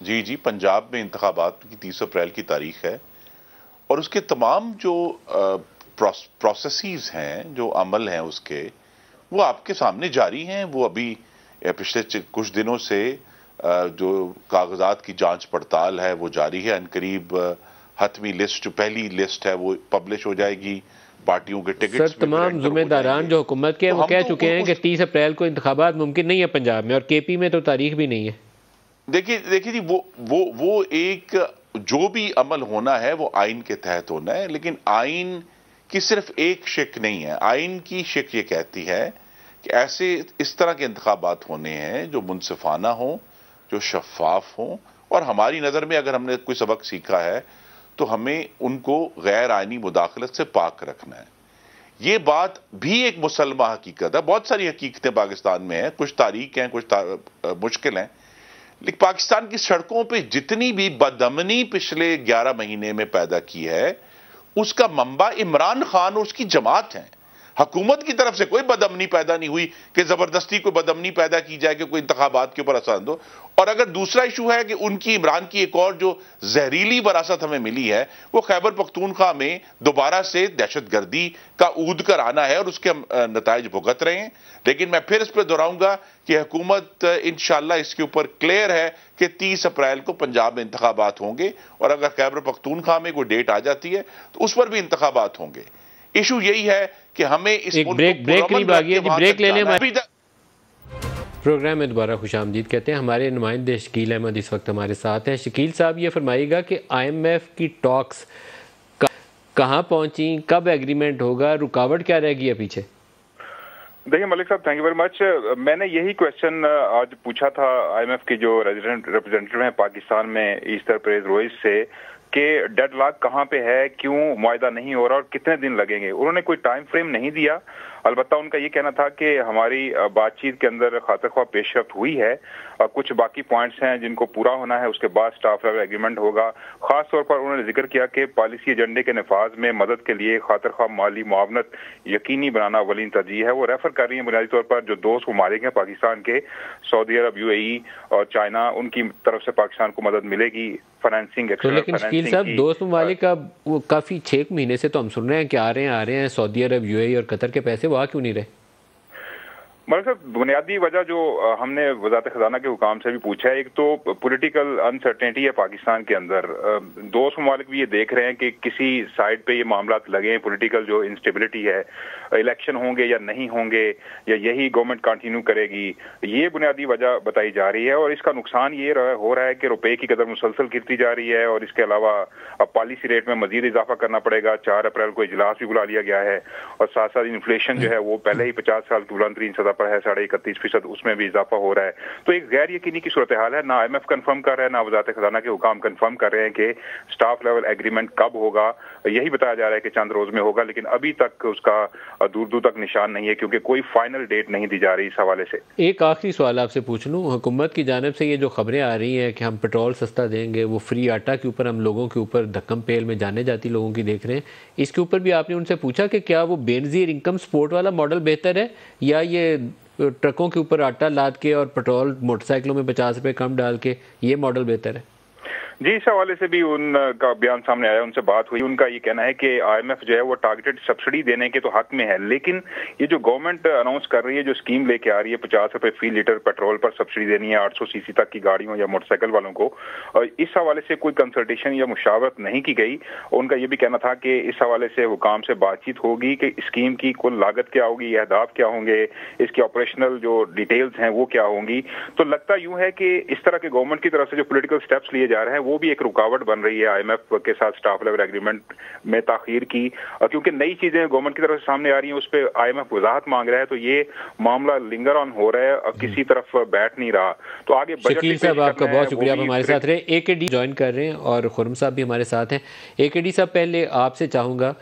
जी, पंजाब में इंतखाबात की 30 अप्रैल की तारीख है और उसके तमाम जो प्रोसेसेस हैं, जो अमल हैं उसके, वो आपके सामने जारी हैं। वो अभी पिछले कुछ दिनों से जो कागजात की जांच पड़ताल है वो जारी है। अनकरीब हतमी लिस्ट, जो पहली लिस्ट है, वो पब्लिश हो जाएगी। पार्टियों के टिकट्स सर, तमाम जिम्मेदारान जो हुकूमत के वो कह चुके हैं कि 30 अप्रैल को इंतखाबात मुमकिन नहीं है पंजाब में, और KP में तो तारीख भी नहीं है। देखिए जी, वो एक जो भी अमल होना है वो आइन के तहत होना है, लेकिन आइन की सिर्फ एक शिक नहीं है। आइन की शिक ये कहती है कि ऐसे इस तरह के इंतखाबात होने हैं जो मुनसिफाना हो, जो शफाफ हो, और हमारी नजर में अगर हमने कोई सबक सीखा है तो हमें उनको गैर आइनी मुदाखलत से पाक रखना है। ये बात भी एक मुसलमा हकीकत है। बहुत सारी हकीकतें पाकिस्तान में हैं, कुछ तारीख हैं, कुछ मुश्किल हैं, लेकिन पाकिस्तान की सड़कों पे जितनी भी बदअमनी पिछले 11 महीने में पैदा की है उसका मंबा इमरान खान और उसकी जमात है। हुकूमत की तरफ से कोई बदअमनी पैदा नहीं हुई कि जबरदस्ती कोई बदअमनी पैदा की जाए कि कोई इंतखाबात के ऊपर असर दो। और अगर दूसरा इशू है कि उनकी इमरान की एक और जो जहरीली वरासत हमें मिली है वो खैबर पख्तूनख्वा में दोबारा से दहशतगर्दी का ऊद कर आना है और उसके हम नताइज भुगत रहे हैं। लेकिन मैं फिर इस पर दोहराऊंगा कि हुकूमत इंशाअल्लाह इसके ऊपर क्लियर है कि 30 अप्रैल को पंजाब में इंतखाबात होंगे, और अगर खैबर पख्तूनख्वा में कोई डेट आ जाती है तो उस पर भी इंतखाबात होंगे। इशू यही है कि हमें इस ब्रेक ले लें। प्रोग्राम में दोबारा खुशामदीद कहते हैं। हमारे नुमाइंदे शकील अहमद इस वक्त हमारे साथ हैं। शकील साहब, ये फरमाइएगा कि IMF की टॉक्स कहाँ पहुंची, कब एग्रीमेंट होगा, रुकावट क्या रहेगी है पीछे? देखिए मलिक साहब, थैंक यू वेरी मच। मैंने यही क्वेश्चन आज पूछा था IMF के जो रेजिडेंट रिप्रेजेंटेटिव हैं पाकिस्तान में, ईस्टर परेज रोइस से, कि डेडलॉक कहाँ पे है, क्यों मुआहदा नहीं हो रहा और कितने दिन लगेंगे। उन्होंने कोई टाइम फ्रेम नहीं दिया। अलबत्ता उनका ये कहना था कि हमारी बातचीत के अंदर खातिर-ख्वाह पेशरफ्त हुई है और कुछ बाकी पॉइंट्स हैं जिनको पूरा होना है, उसके बाद स्टाफ लेवल एग्रीमेंट होगा। खास तौर पर उन्होंने जिक्र किया कि पॉलिसी एजेंडे के नफाज में मदद के लिए खातिर-ख्वाह माली मुआवनत यकीनी बनाना अवलीन तरजीह है। वो रेफर कर रही है बुनियादी तौर पर जो दोस्त ममालिक हैं पाकिस्तान के, सऊदी अरब, UAE और चाइना, उनकी तरफ से पाकिस्तान को मदद मिलेगी फाइनेंसिंग। तो लेकिन शकील साहब, दोस्त ममालिक का वो काफी 6 महीने से तो हम सुन रहे हैं कि आ रहे हैं सऊदी अरब, UAE और कतर के पैसे, वहाँ क्यों नहीं रहे? मलिक साहब, बुनियादी वजह जो हमने वज़ारत खजाना के हुकाम से भी पूछा है, एक तो पॉलिटिकल अनसर्टेनिटी है पाकिस्तान के अंदर। दोस्त ममालिक भी ये देख रहे हैं कि किसी साइड पे ये मामला लगे, पॉलिटिकल जो इंस्टेबिलिटी है, इलेक्शन होंगे या नहीं होंगे, या यही गवर्नमेंट कंटिन्यू करेगी, ये बुनियादी वजह बताई जा रही है। और इसका नुकसान ये हो रहा है कि रुपए की कदर मुसलसल गिरती जा रही है, और इसके अलावा अब पॉलिसी रेट में मजीद इजाफा करना पड़ेगा। 4 अप्रैल को इजलास भी बुला लिया गया है, और साथ साथ इन्फ्लेशन जो है वो पहले ही 50 साल की बुलंद तरीन सतह पर है, 31.5%, उसमें भी इजाफा हो रहा है। तो एक गैर यकीनी की सूरत हाल है। ना IMF कंफर्म कर रहा है, ना वज़ारत खजाना के हुकाम कंफर्म कर रहे हैं कि स्टाफ लेवल एग्रीमेंट कब होगा। यही बताया जा रहा है कि चंद रोज में होगा, लेकिन अभी तक उसका दूर दूर तक निशान नहीं है, क्योंकि कोई फाइनल डेट नहीं दी जा रही इस हवाले से। एक आखिरी सवाल आपसे पूछ लूँ, हुकूमत की जानिब से ये जो खबरें आ रही हैं कि हम पेट्रोल सस्ता देंगे, वो फ्री आटा के ऊपर हम लोगों के ऊपर धक्कम पेल में जाने जाती लोगों की देख रहे हैं, इसके ऊपर भी आपने उनसे पूछा कि क्या वो बेनजीर इनकम सपोर्ट वाला मॉडल बेहतर है, या ये ट्रकों के ऊपर आटा लाद के और पेट्रोल मोटरसाइकिलों में 50 रुपए कम डाल के ये मॉडल बेहतर है? जी, इस हवाले से भी उनका बयान सामने आया, उनसे बात हुई। उनका ये कहना है कि IMF जो है वो टारगेटेड सब्सिडी देने के तो हक में है, लेकिन ये जो गवर्नमेंट अनाउंस कर रही है, जो स्कीम लेके आ रही है 50 रुपए फी लीटर पेट्रोल पर सब्सिडी देनी है 800 सीसी तक की गाड़ियों या मोटरसाइकिल वालों को, और इस हवाले से कोई कंसल्टेशन या मुशावरत नहीं की गई। उनका ये भी कहना था कि इस हवाले से हुकाम से बातचीत होगी कि स्कीम की कुल लागत क्या होगी, अहदाफ क्या होंगे, इसकी ऑपरेशनल जो डिटेल्स हैं वो क्या होंगी। तो लगता यूं है कि इस तरह के गवर्नमेंट की तरफ से जो पॉलिटिकल स्टेप्स लिए जा रहे हैं वो भी एक रुकावट बन रही है IMF के साथ स्टाफ लेवल एग्रीमेंट में ताखीर की, क्योंकि नई चीजें गवर्नमेंट की तरफ से सामने आ रही हैं, उस पर IMF वजाहत मांग रहा है, तो ये मामला लिंगर ऑन हो रहा है, किसी तरफ बैठ नहीं रहा। तो आगे शकील साहब आपका बहुत शुक्रिया, आप हमारे साथ रहे। AKD ज्वाइन कर रहे हैं और खुर्रम साहब भी हमारे साथ हैं। AKD साहब, पहले आपसे चाहूँगा,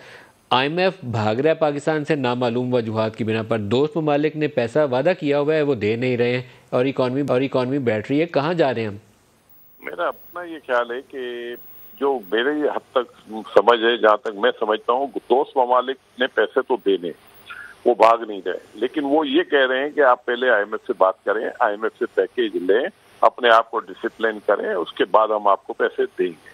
IMF भाग रहा है पाकिस्तान से नामालूम वजूहात की बिना पर। दोस्त ममालिक ने पैसा वादा किया हुआ है, वो दे नहीं रहे हैं, और इकॉनमी बैठ रही है। कहाँ जा रहे हैं हम? मेरा अपना ये ख्याल है कि जो मेरे हद तक समझ है, जहाँ तक मैं समझता हूँ, दोस्त ममालिक ने पैसे तो देने, वो भाग नहीं रहे, लेकिन वो ये कह रहे हैं कि आप पहले IMF से बात करें, IMF से पैकेज लें, अपने आप को डिसिप्लिन करें, उसके बाद हम आपको पैसे देंगे।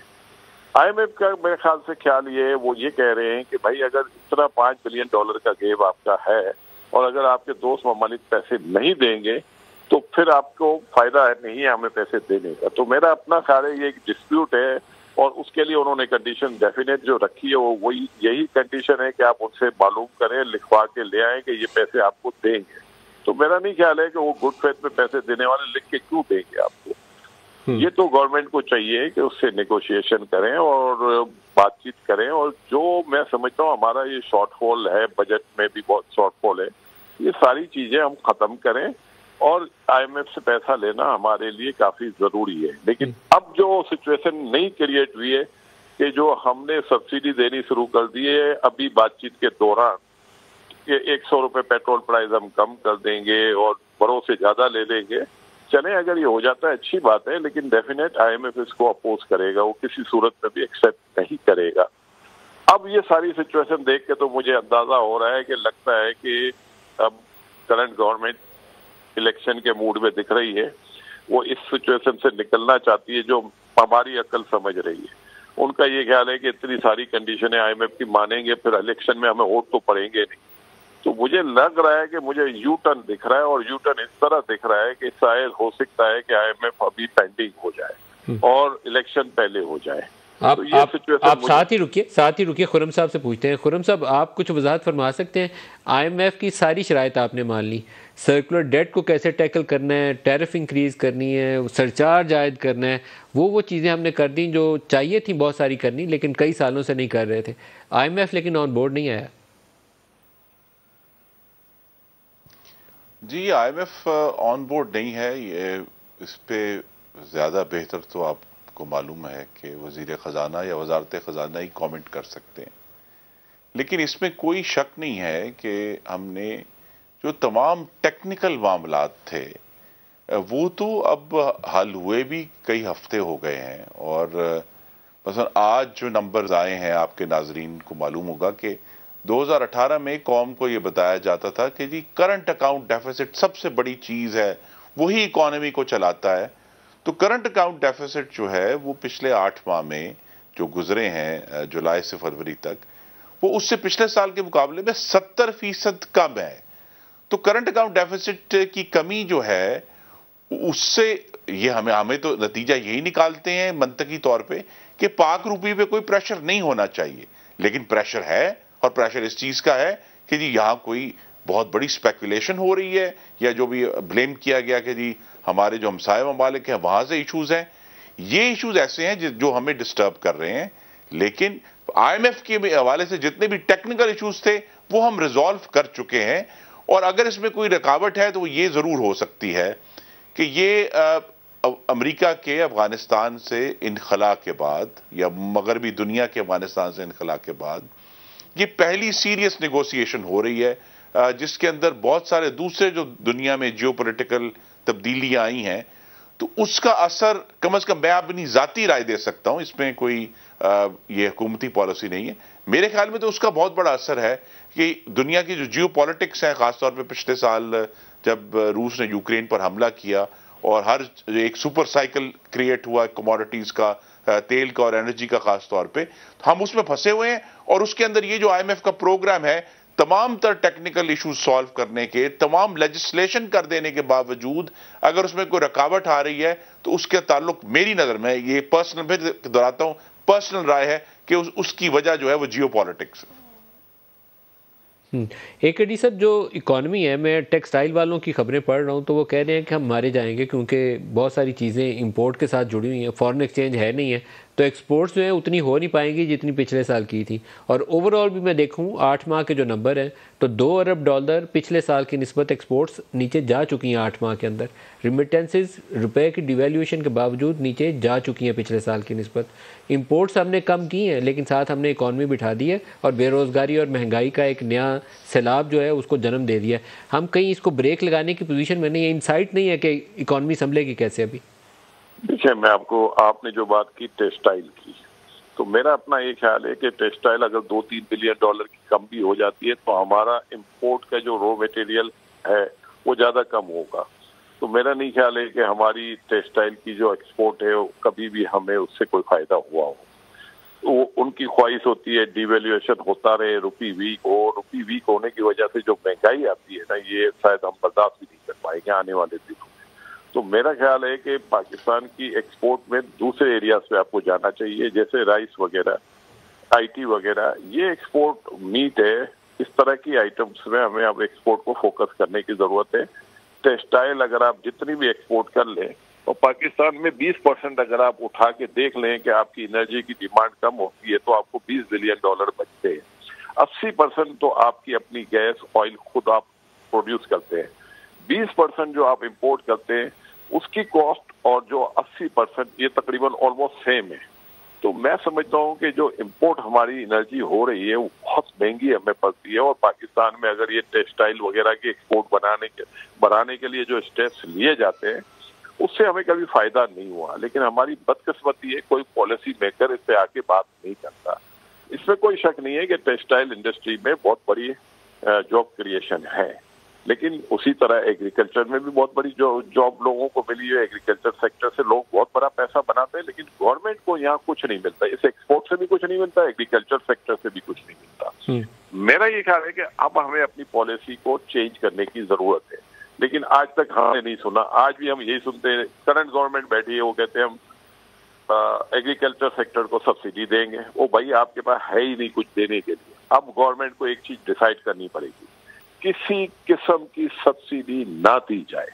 IMF का मेरे ख्याल से ख्याल ये है, वो ये कह रहे हैं कि भाई अगर इतना $5 बिलियन का गेप आपका है और अगर आपके दोस्त ममालिक पैसे नहीं देंगे तो फिर आपको फायदा नहीं है हमें पैसे देने का। तो मेरा अपना ख्याल है ये एक डिस्प्यूट है और उसके लिए उन्होंने कंडीशन डेफिनेट जो रखी है वो वही यही कंडीशन है कि आप उनसे मालूम करें, लिखवा के ले आए कि ये पैसे आपको देंगे। तो मेरा नहीं ख्याल है कि वो गुड फेथ में पैसे देने वाले लिख के क्यों देंगे आपको। ये तो गवर्नमेंट को चाहिए कि उससे नेगोशिएशन करें और बातचीत करें, और जो मैं समझता हूँ हमारा ये शॉर्टफॉल है, बजट में भी बहुत शॉर्टफॉल है, ये सारी चीजें हम खत्म करें और IMF से पैसा लेना हमारे लिए काफी जरूरी है। लेकिन अब जो सिचुएशन नहीं क्रिएट हुई है कि जो हमने सब्सिडी देनी शुरू कर दी है अभी बातचीत के दौरान कि 100 रुपए पेट्रोल प्राइस हम कम कर देंगे और बड़ों से ज्यादा ले लेंगे, चले अगर ये हो जाता है अच्छी बात है, लेकिन डेफिनेट IMF इसको अपोज करेगा, वो किसी सूरत में भी एक्सेप्ट नहीं करेगा। अब ये सारी सिचुएशन देख के तो मुझे अंदाजा हो रहा है कि लगता है कि अब करंट गवर्नमेंट इलेक्शन के मूड में दिख रही है, वो इस सिचुएशन से निकलना चाहती है जो हमारी अकल समझ रही है। उनका ये ख्याल है कि इतनी सारी कंडीशनें IMF की मानेंगे फिर इलेक्शन में हमें वोट तो पड़ेंगे नहीं। तो मुझे लग रहा है कि मुझे यू टर्न दिख रहा है, और यू टर्न इस तरह दिख रहा है कि शायद हो सकता है कि IMF अभी पेंडिंग हो जाए और इलेक्शन पहले हो जाए। आप साथ ही रुकिए, खुर्रम साहब से पूछते हैं। खुर्रम साहब, आप कुछ वजाहत फरमा सकते हैं? IMF की सारी शराइत आपने मान ली, सर्कुलर डेट को कैसे टैकल करना है, टैरिफ इंक्रीज करनी है, सरचार्ज आयद करना है, वो चीज़ें हमने कर दी जो चाहिए थी बहुत सारी करनी, लेकिन कई सालों से नहीं कर रहे थे। IMF लेकिन ऑन बोर्ड नहीं आया। जी, IMF ऑन बोर्ड नहीं है, ये इस पे ज्यादा बेहतर तो आपको मालूम है कि वजीर खजाना या वजारत खजाना ही कमेंट कर सकते हैं। लेकिन इसमें कोई शक नहीं है कि हमने जो तमाम टेक्निकल मामलात थे वो तो अब हल हुए भी कई हफ्ते हो गए हैं, और मसलन आज जो नंबर्स आए हैं आपके नाजरीन को मालूम होगा कि 2018 में कौम को यह बताया जाता था कि जी करंट अकाउंट डेफिसिट सबसे बड़ी चीज है, वही इकोनॉमी को चलाता है। तो करंट अकाउंट डेफिसिट जो है वो पिछले 8 माह में जो गुजरे हैं जुलाई से फरवरी तक, वो उससे पिछले साल के मुकाबले में 70% कम है। तो करंट अकाउंट डेफिसिट की कमी जो है उससे ये हमें तो नतीजा यही निकालते हैं मंतकी तौर पे कि पाक रुपये पे कोई प्रेशर नहीं होना चाहिए, लेकिन प्रेशर है, और प्रेशर इस चीज का है कि जी यहां कोई बहुत बड़ी स्पेकुलेशन हो रही है, या जो भी ब्लेम किया गया कि जी हमारे जो हमसाये ममालिक हैं वहां से इशूज हैं। ये इशूज ऐसे हैं जो हमें डिस्टर्ब कर रहे हैं, लेकिन IMF के हवाले से जितने भी टेक्निकल इशूज थे वो हम रिजॉल्व कर चुके हैं। और अगर इसमें कोई रुकावट है तो वो ये जरूर हो सकती है कि ये अमेरिका के अफगानिस्तान से इनखला के बाद या मगरबी दुनिया के अफगानिस्तान से इनखला के बाद ये पहली सीरियस नेगोशिएशन हो रही है जिसके अंदर बहुत सारे दूसरे जो दुनिया में जियोपॉलिटिकल तब्दीलियां आई हैं, तो उसका असर कम से कम मैं अपनी जाती राय दे सकता हूं, इसमें कोई ये हुकूमती पॉलिसी नहीं है। मेरे ख्याल में तो उसका बहुत बड़ा असर है कि दुनिया की जो जियोपॉलिटिक्स है, खासतौर पे पिछले साल जब रूस ने यूक्रेन पर हमला किया और हर एक सुपर साइकिल क्रिएट हुआ कमोडिटीज का, तेल का और एनर्जी का खास तौर पे, तो हम उसमें फंसे हुए हैं। और उसके अंदर ये जो IMF का प्रोग्राम है, तमाम तर टेक्निकल इश्यूज सॉल्व करने के, तमाम लेजिस्लेशन कर देने के बावजूद अगर उसमें कोई रुकावट आ रही है तो उसके ताल्लुक मेरी नजर में, ये पर्सनल, फिर दोहराता हूं, पर्सनल राय है कि उसकी वजह जो है वो जियो पॉलिटिक्स। AKD साहब, जो इकॉनमी है, मैं टेक्सटाइल वालों की खबरें पढ़ रहा हूँ तो वो कह रहे हैं कि हम मारे जाएंगे क्योंकि बहुत सारी चीज़ें इंपोर्ट के साथ जुड़ी हुई हैं, फॉरेन एक्सचेंज है नहीं है, तो एक्सपोर्ट्स जो है उतनी हो नहीं पाएंगी जितनी पिछले साल की थी। और ओवरऑल भी मैं देखूँ 8 माह के जो नंबर हैं तो $2 अरब पिछले साल की निस्बत एक्सपोर्ट्स नीचे जा चुकी हैं 8 माह के अंदर। रिमिटेंसेस रुपए की डिवेल्यूएशन के बावजूद नीचे जा चुकी हैं पिछले साल की निस्बत। इंपोर्ट्स हमने कम की हैं लेकिन साथ हमने इकॉनमी बिठा दी है और बेरोज़गारी और महंगाई का एक नया सैलाब जो है उसको जन्म दे दिया है। हम कहीं इसको ब्रेक लगाने की पोजीशन में नहीं है, इंसाइट नहीं है कि इकॉनमी संभलेगी कैसे अभी। देखिए, मैं आपने जो बात की टेक्सटाइल की, तो मेरा अपना ये ख्याल है कि टेक्सटाइल अगर $2-3 बिलियन की कम भी हो जाती है तो हमारा इंपोर्ट का जो रॉ मटेरियल है वो ज्यादा कम होगा। तो मेरा नहीं ख्याल है कि हमारी टेक्सटाइल की जो एक्सपोर्ट है कभी भी हमें उससे कोई फायदा हुआ हो। तो उनकी ख्वाहिश होती है डिवेल्यूएशन होता रहे, रुपी वीक हो। रुपी वीक होने की वजह से जो महंगाई आती है ना, ये शायद हम बर्दाश्त भी नहीं कर पाएंगे आने वाले दिनों में। तो मेरा ख्याल है कि पाकिस्तान की एक्सपोर्ट में दूसरे एरियाज पे आपको जाना चाहिए, जैसे राइस वगैरह, IT वगैरह, ये एक्सपोर्ट मीट है। इस तरह की आइटम्स में हमें अब एक्सपोर्ट को फोकस करने की जरूरत है। टेक्सटाइल अगर आप जितनी भी एक्सपोर्ट कर लें, और पाकिस्तान में 20% अगर आप उठा के देख लें कि आपकी एनर्जी की डिमांड कम होती है तो आपको $20 बिलियन बचते हैं। 80% तो आपकी अपनी गैस ऑयल खुद आप प्रोड्यूस करते हैं। 20% जो आप इंपोर्ट करते हैं उसकी कॉस्ट और जो 80% ये तकरीबन ऑलमोस्ट सेम है। तो मैं समझता हूँ कि जो इंपोर्ट हमारी एनर्जी हो रही है वो बहुत महंगी हमें पड़ती है। और पाकिस्तान में अगर ये टेक्सटाइल वगैरह की एक्सपोर्ट बढ़ाने के लिए जो स्टेप्स लिए जाते हैं उससे हमें कभी फायदा नहीं हुआ। लेकिन हमारी बदकिस्मती है, कोई पॉलिसी मेकर इस पे आके बात नहीं करता। इसमें कोई शक नहीं है कि टेक्सटाइल इंडस्ट्री में बहुत बड़ी जॉब क्रिएशन है, लेकिन उसी तरह एग्रीकल्चर में भी बहुत बड़ी जॉब लोगों को मिली है। एग्रीकल्चर सेक्टर से लोग बहुत बड़ा पैसा बनाते हैं, लेकिन गवर्नमेंट को यहाँ कुछ नहीं मिलता। इस एक्सपोर्ट से भी कुछ नहीं मिलता, एग्रीकल्चर सेक्टर से भी कुछ नहीं मिलता। मेरा ये ख्याल है कि अब हमें अपनी पॉलिसी को चेंज करने की जरूरत है, लेकिन आज तक हमने नहीं सुना। आज भी हम यही सुनते हैं, करंट गवर्नमेंट बैठी है, वो कहते हैं हम एग्रीकल्चर सेक्टर को सब्सिडी देंगे। वो भाई आपके पास है ही नहीं कुछ देने के लिए। अब गवर्नमेंट को एक चीज डिसाइड करनी पड़ेगी, किसी किस्म की सब्सिडी ना दी जाए।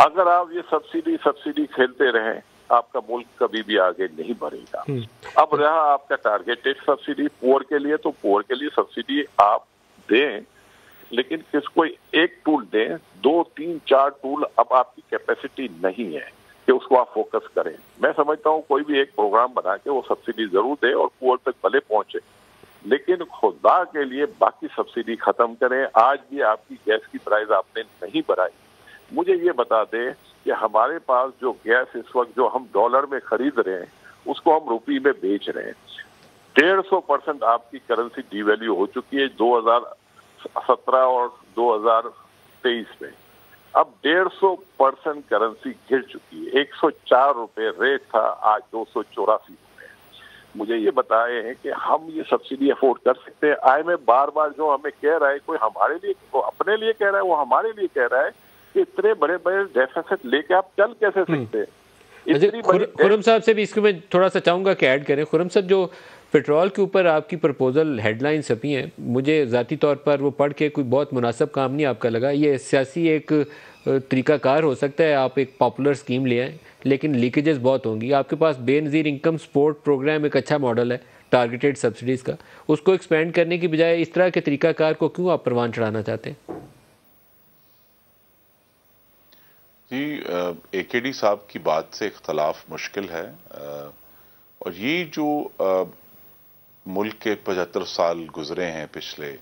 अगर आप ये सब्सिडी खेलते रहें, आपका मुल्क कभी भी आगे नहीं बढ़ेगा। अब रहा आपका टारगेटेड सब्सिडी पुअर के लिए, तो पुअर के लिए सब्सिडी आप दें, लेकिन किसको एक टूल दें, 2, 3, 4 टूल अब आपकी कैपेसिटी नहीं है कि उसको आप फोकस करें। मैं समझता हूँ कोई भी एक प्रोग्राम बना के वो सब्सिडी जरूर दे और पुअर तक भले पहुंचे, लेकिन खुदा के लिए बाकी सब्सिडी खत्म करें। आज भी आपकी गैस की प्राइस आपने नहीं बढ़ाई। मुझे ये बता दें कि हमारे पास जो गैस इस वक्त जो हम डॉलर में खरीद रहे हैं उसको हम रुपये में बेच रहे हैं। 150% आपकी करेंसी डिवैल्यू हो चुकी है 2017 और 2023 में। अब 150% करेंसी गिर चुकी है। 104 रुपए रेट था, आज 284 रुपए। मुझे ये बताए हैं कि हम ये सब्सिडी अफोर्ड कर सकते हैं। IMF बार जो हमें कह रहा है, कोई हमारे लिए, वो अपने लिए कह रहा है, वो हमारे लिए कह रहा है कि इतने बड़े बड़े डेफिसिट लेके आप चल कैसे सकते हैं। खुरम साहब से भी इसको मैं थोड़ा सा चाहूँगा कि ऐड करें। खुरम साहब, जो पेट्रोल के ऊपर आपकी प्रपोजल हेडलाइन छपी हैं, मुझे ज़ाती तौर पर वो पढ़ के कोई बहुत मुनासिब काम नहीं आपका लगा। ये सियासी एक तरीकाकार हो सकता है, आप एक पॉपुलर स्कीम ले आएँ, लेकिन लीकेजेस बहुत होंगी। आपके पास बेनज़ीर इनकम सपोर्ट प्रोग्राम एक अच्छा मॉडल है टारगेटेड सब्सिडीज़ का, उसको एक्सपेंड करने की बजाय इस तरह के तरीकाकार को क्यों आप परवान चढ़ाना चाहते हैं? जी, AKD साहब की बात से इख्तलाफ मुश्किल है। और ये जो मुल्क के 75 साल गुजरे हैं पिछले,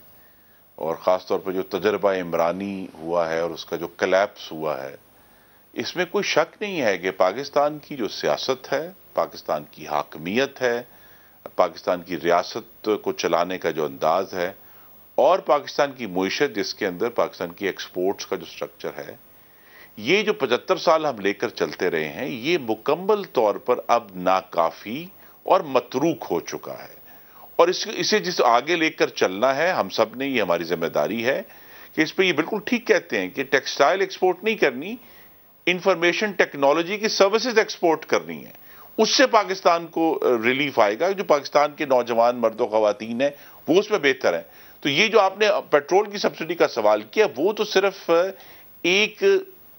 और ख़ास तौर पर जो तजर्बा इमरानी हुआ है और उसका जो कलैप्स हुआ है, इसमें कोई शक नहीं है कि पाकिस्तान की जो सियासत है, पाकिस्तान की हाकमियत है, पाकिस्तान की रियासत को चलाने का जो अंदाज है, और पाकिस्तान की मुईशत जिसके अंदर पाकिस्तान की एक्सपोर्ट्स का जो स्ट्रक्चर है, ये जो 75 साल हम लेकर चलते रहे हैं, ये मुकम्मल तौर पर अब नाकाफी और मतरूक हो चुका है। और इसे जिस आगे लेकर चलना है, हम सब ने, ये हमारी जिम्मेदारी है कि इस पे ये बिल्कुल ठीक कहते हैं कि टेक्सटाइल एक्सपोर्ट नहीं करनी, इंफॉर्मेशन टेक्नोलॉजी की सर्विसेज एक्सपोर्ट करनी है। उससे पाकिस्तान को रिलीफ आएगा। जो पाकिस्तान के नौजवान मर्दों खवातीन है वो उसमें बेहतर है। तो ये जो आपने पेट्रोल की सब्सिडी का सवाल किया, वो तो सिर्फ एक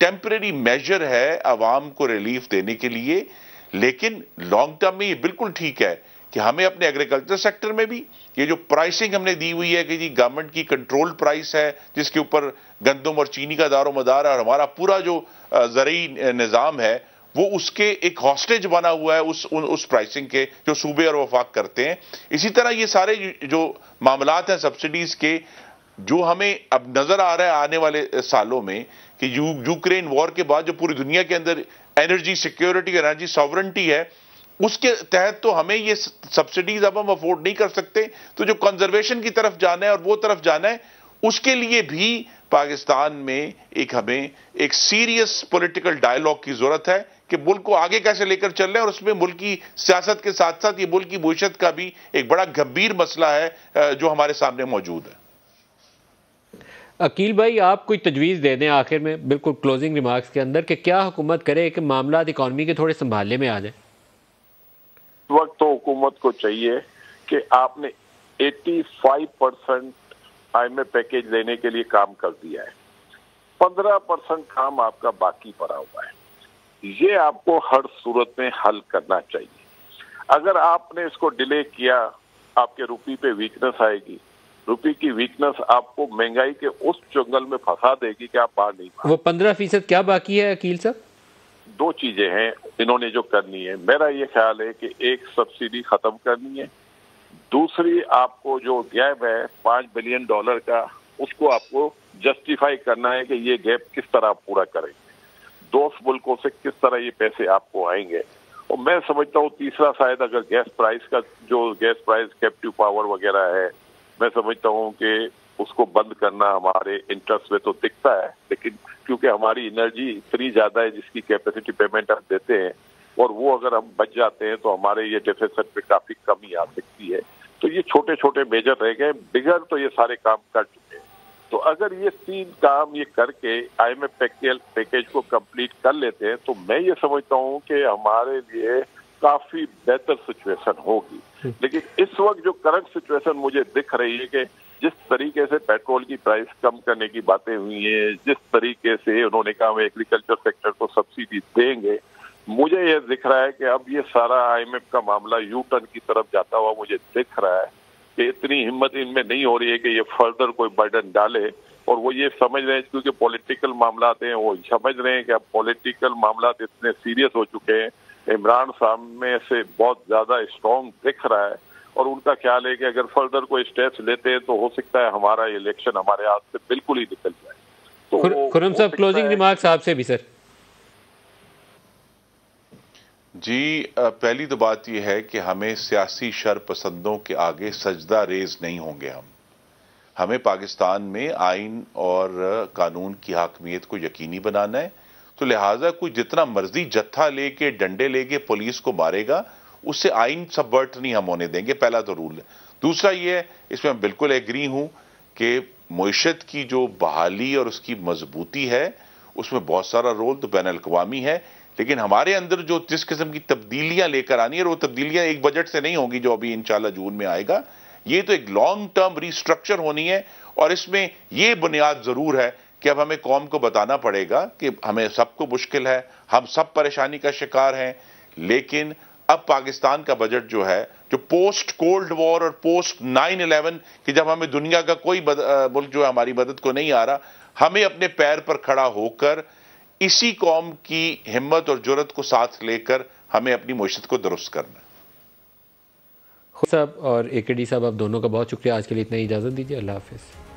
टेम्परेरी मेजर है आवाम को रिलीफ देने के लिए, लेकिन लॉन्ग टर्म में ये बिल्कुल ठीक है कि हमें अपने एग्रीकल्चर सेक्टर में भी ये जो प्राइसिंग हमने दी हुई है कि जी गवर्नमेंट की कंट्रोल प्राइस है जिसके ऊपर गंदम और चीनी का दारोमदार है, और हमारा पूरा जो ज़रूरी निज़ाम है वो उसके एक हॉस्टेज बना हुआ है उस प्राइसिंग के जो सूबे और वफाक करते हैं। इसी तरह ये सारे जो मामलात हैं सब्सिडीज के, जो हमें अब नजर आ रहा है आने वाले सालों में कि यूक्रेन वॉर के बाद जो पूरी दुनिया के अंदर एनर्जी सिक्योरिटी और एनर्जी सॉवरेंटी है, उसके तहत तो हमें ये सब्सिडीज अब हम अफोर्ड नहीं कर सकते। तो जो कंजर्वेशन की तरफ जाना है और वो तरफ जाना है, उसके लिए भी पाकिस्तान में हमें एक सीरियस पॉलिटिकल डायलॉग की जरूरत है कि मुल्क को आगे कैसे लेकर चल रहे हैं। और उसमें मुल्क की सियासत के साथ साथ ये मुल्क की भविष्य का भी एक बड़ा गंभीर मसला है जो हमारे सामने मौजूद है। अकील भाई, आप कोई तजवीज़ दे दें आखिर में, बिल्कुल क्लोजिंग रिमार्क्स के अंदर, कि क्या हुकूमत करे कि मामला इकॉनमी के थोड़े संभालने में आ जाए? वक्त तो हुकूमत को चाहिए कि आपने 85% IMF पैकेज लेने के लिए काम कर दिया है, 15% काम आपका बाकी पड़ा हुआ है। ये आपको हर सूरत में हल करना चाहिए। अगर आपने इसको डिले किया, आपके रुपये पे वीकनेस आएगी। रुपये की वीकनेस आपको महंगाई के उस जंगल में फंसा देगी कि आप बाहर नहीं पाएंगे। वो 15% क्या बाकी है अकील साहब? दो चीजें हैं इन्होंने जो करनी है। मेरा ये ख्याल है कि एक सब्सिडी खत्म करनी है, दूसरी आपको जो गैप है $5 बिलियन का, उसको आपको जस्टिफाई करना है कि ये गैप किस तरह आप पूरा करेंगे, दोस्त मुल्कों से किस तरह ये पैसे आपको आएंगे। और मैं समझता हूँ तीसरा शायद अगर गैस प्राइस कैप्टिव पावर वगैरह है, मैं समझता हूँ कि उसको बंद करना हमारे इंटरेस्ट में तो दिखता है, लेकिन क्योंकि हमारी एनर्जी इतनी ज्यादा है जिसकी कैपेसिटी पेमेंट हम देते हैं, और वो अगर हम बच जाते हैं तो हमारे ये डेफिसिट पे काफी कमी आ सकती है। तो ये छोटे छोटे मेजर रह गए, बिगर तो ये सारे काम कर चुके हैं। तो अगर ये 3 काम ये करके IMF पैकेज को कंप्लीट कर लेते हैं तो मैं ये समझता हूँ कि हमारे लिए काफी बेहतर सिचुएशन होगी। लेकिन इस वक्त जो करंट सिचुएशन मुझे दिख रही है कि जिस तरीके से पेट्रोल की प्राइस कम करने की बातें हुई हैं, जिस तरीके से उन्होंने कहा हम एग्रीकल्चर सेक्टर को सब्सिडी देंगे, मुझे ये दिख रहा है कि अब ये सारा IMF का मामला यू टर्न की तरफ जाता हुआ मुझे दिख रहा है कि इतनी हिम्मत इनमें नहीं हो रही है कि ये फर्दर कोई बर्डन डाले। और वो ये समझ रहे हैं, क्योंकि पॉलिटिकल मामलात हैं, वो समझ रहे हैं कि अब पॉलिटिकल मामलात इतने सीरियस हो चुके हैं, इमरान सामने से बहुत ज्यादा स्ट्रॉन्ग दिख रहा है, और उनका ख्याल है कि अगर फर्दर कोई स्टेप्स लेते हैं तो हो सकता है हमारा इलेक्शन हमारे हाथ से बिल्कुल ही निकल जाए। तो खुर्रम साहब, क्लोजिंग रिमार्क्स आपसे भी सर। जी, पहली तो बात यह है कि हमें सियासी शर पसंदों के आगे सजदा रेज नहीं होंगे। हमें पाकिस्तान में आइन और कानून की हाकमियत को यकीनी बनाना है। तो लिहाजा कोई जितना मर्जी जत्था लेके डंडे लेके पुलिस को मारेगा, उससे आइन सबवर्ट नहीं हम होने देंगे, पहला तो रूल है। दूसरा ये है, इसमें मैं बिल्कुल एग्री हूं कि मईशत की जो बहाली और उसकी मजबूती है उसमें बहुत सारा रोल तो बैन अल-अक़वामी है, लेकिन हमारे अंदर जो जिस किस्म की तब्दीलियां लेकर आनी है, वो तब्दीलियां एक बजट से नहीं होंगी जो अभी इंशाल्लाह जून में आएगा। ये तो एक लॉन्ग टर्म रिस्ट्रक्चर होनी है, और इसमें ये बुनियाद जरूर है कि अब हमें कौम को बताना पड़ेगा कि हमें सबको मुश्किल है, हम सब परेशानी का शिकार हैं, लेकिन अब पाकिस्तान का बजट जो है, जो पोस्ट कोल्ड वॉर और पोस्ट 9/11 कि जब हमें दुनिया का कोई मुल्क जो है हमारी मदद को नहीं आ रहा, हमें अपने पैर पर खड़ा होकर इसी कौम की हिम्मत और जुर्रत को साथ लेकर हमें अपनी मईशत को दुरुस्त करना है। साहब और AKD साहब, आप दोनों का बहुत शुक्रिया। आज के लिए इतना ही इजाज़त दीजिए। अल्लाह हाफिज़।